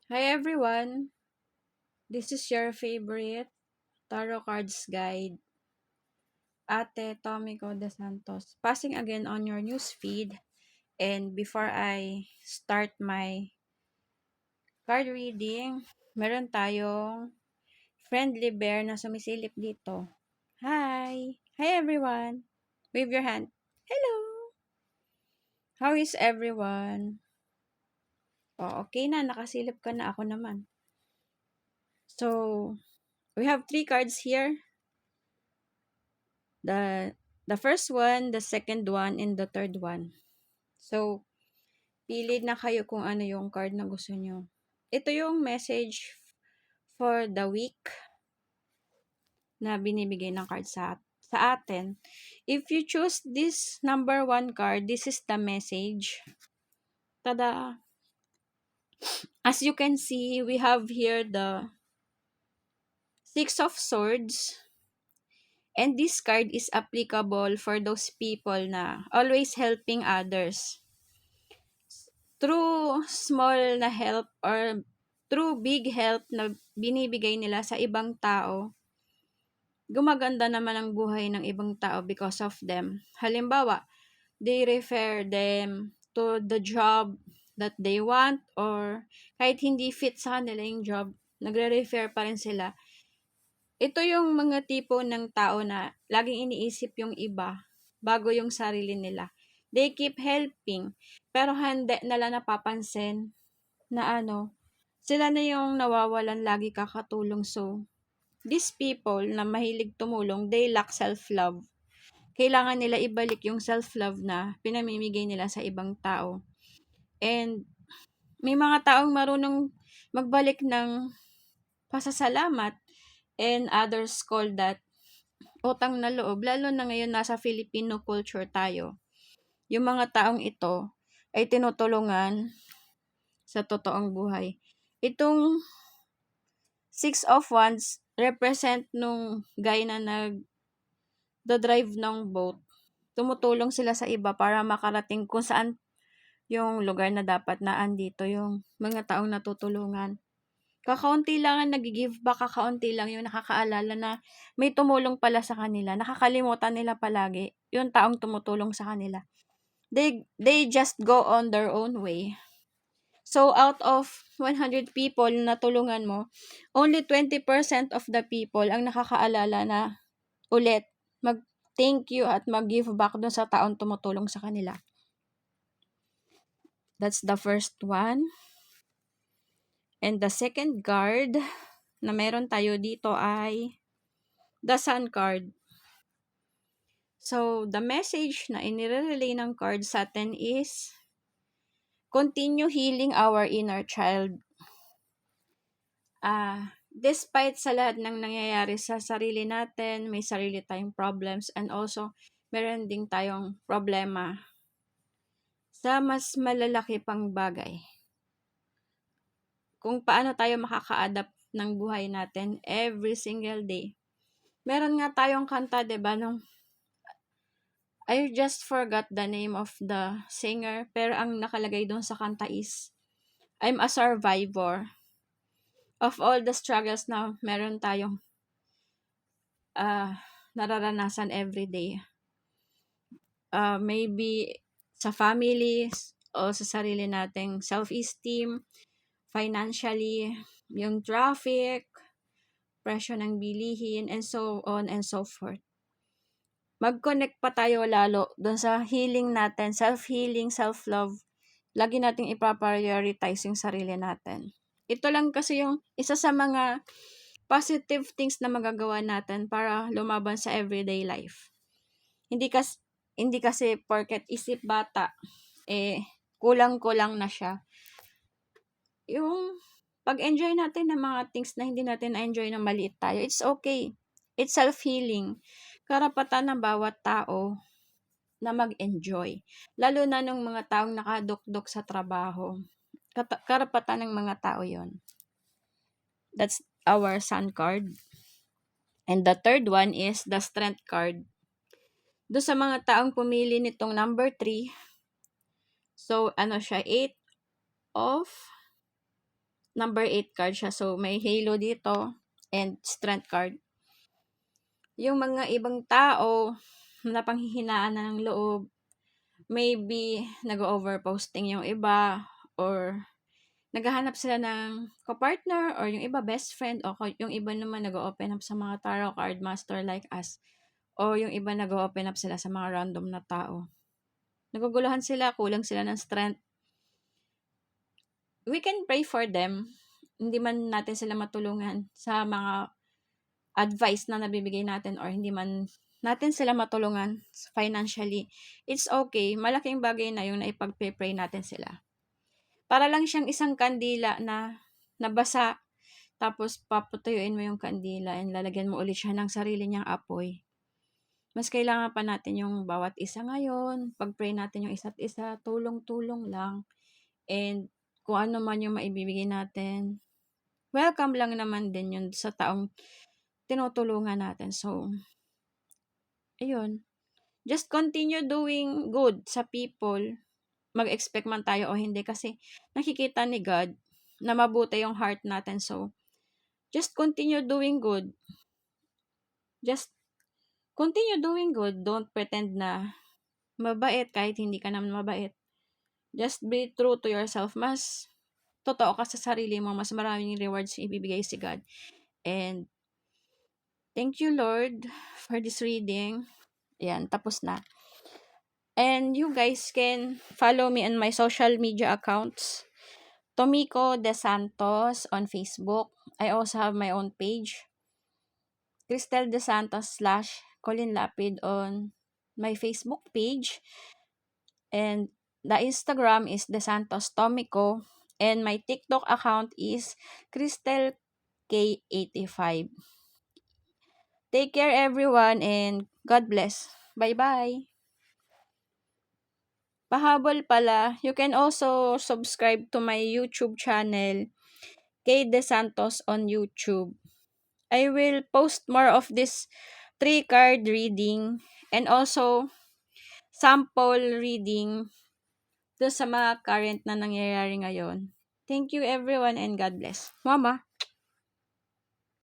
Hi everyone, this is your favorite Tarot Cards Guide, Ate Tomiko de Santos, passing again on your newsfeed. And before I start my card reading, meron tayong friendly bear na sumisilip dito. Hi! Hi everyone! Wave your hand. Hello! How is everyone? Okay na, nakasilip ka na, ako naman. So, we have 3 cards here. The first one, the second one, and the third one. So, pili na kayo kung ano yung card na gusto nyo. Ito yung message for the week na binibigay ng card sa atin. If you choose this number 1 card, this is the message. Tada! As you can see, we have here the Six of Swords. And this card is applicable for those people na always helping others. Through small na help or through big help na binibigay nila sa ibang tao, gumaganda naman ang buhay ng ibang tao because of them. Halimbawa, they refer them to the job that they want, or kahit hindi fit sa kanila yung job, nagre-refer pa rin sila. Ito yung mga tipo ng tao na laging iniisip yung iba bago yung sarili nila. They keep helping, pero hindi nila napapansin na sila na yung nawawalan lagi kakatulong. So, these people na mahilig tumulong, they lack self-love. Kailangan nila ibalik yung self-love na pinamimigay nila sa ibang tao. And may mga taong marunong magbalik ng pasasalamat, and others call that utang na loob. Lalo na ngayon nasa Filipino culture tayo. Yung mga taong ito ay tinutulungan sa totoong buhay. Itong Six of Wands represent nung guy na nag-drive ng boat. Tumutulong sila sa iba para makarating kung saan yung lugar na dapat na andito yung mga taong natutulungan. Kakaunti lang ang nag-give back, kakaunti lang yung nakakaalala na may tumulong pala sa kanila. Nakakalimutan nila palagi yung taong tumutulong sa kanila. They just go on their own way. So, out of 100 people na tulungan mo, only 20% of the people ang nakakaalala na ulit mag-thank you at mag-give back dun sa taong tumutulong sa kanila. That's the first one. And the second card na meron tayo dito ay the Sun card. So, the message na inire-relay ng card sa atin is continue healing our inner child. Despite sa lahat ng nangyayari sa sarili natin, may sarili tayong problems, and also meron ding tayong problema sa mas malalaki pang bagay. Kung paano tayo makaka-adapt ng buhay natin every single day. Meron nga tayong kanta, 'di ba, nung I just forgot the name of the singer, pero ang nakalagay doon sa kanta is I'm a survivor of all the struggles na meron tayong nararanasan every day. Maybe sa family o sa sarili nating self-esteem, financially, yung traffic, presyo ng bilihin, and so on and so forth. Mag-connect pa tayo lalo dun sa healing natin, self-healing, self-love. Lagi nating ipa-prioritize yung sarili natin. Ito lang kasi yung isa sa mga positive things na magagawa natin para lumaban sa everyday life. Hindi kasi porket isip bata, kulang-kulang na siya. Yung pag-enjoy natin ng mga things na hindi natin na-enjoy ng maliit tayo, it's okay. It's self-healing. Karapatan ng bawat tao na mag-enjoy. Lalo na ng mga taong nakadukdok sa trabaho. Karapatan ng mga tao yon. That's our Sun card. And the third one is the Strength card. Do sa mga taong pumili nitong number 3, so siya, 8 of number 8 card siya. So, may halo dito and strength card. Yung mga ibang tao na panghihinaan na ng loob, maybe nag-overposting yung iba or naghahanap sila ng kapartner or yung iba best friend o yung iba naman nag-open up sa mga tarot card master like us o yung iba nag-open up sila sa mga random na tao. Naguguluhan sila, kulang sila ng strength. We can pray for them. Hindi man natin sila matulungan sa mga advice na nabibigay natin or hindi man natin sila matulungan financially. It's okay. Malaking bagay na yung naipag-pray natin sila. Para lang siyang isang kandila na nabasa, tapos paputuyuin mo yung kandila and lalagyan mo ulit siya ng sarili niyang apoy. Mas kailangan pa natin yung bawat isa ngayon, pag-pray natin yung isa't isa, tulong-tulong lang. And kung ano man yung maibibigay natin, welcome lang naman din yun sa taong tinutulungan natin. So, ayun. Just continue doing good sa people. Mag-expect man tayo o hindi kasi nakikita ni God na mabuti yung heart natin. So, just continue doing good. Just continue doing good. Don't pretend na mabait kahit hindi ka naman mabait. Just be true to yourself. Mas totoo ka sa sarili mo. Mas maraming rewards ibibigay si God. And thank you, Lord, for this reading. Yan, tapos na. And you guys can follow me on my social media accounts. Tomiko De Santos on Facebook. I also have my own page. Cristel De Santos / Colin Lapid on my Facebook page. And the Instagram is De Santos Tomiko. And my TikTok account is Cristel K85. Take care everyone and God bless. Bye-bye. Pahabol pala, you can also subscribe to my YouTube channel, K De Santos on YouTube. I will post more of this 3-card reading and also sample reading do sa mga current na nangyayari ngayon. Thank you everyone and God bless. Mama.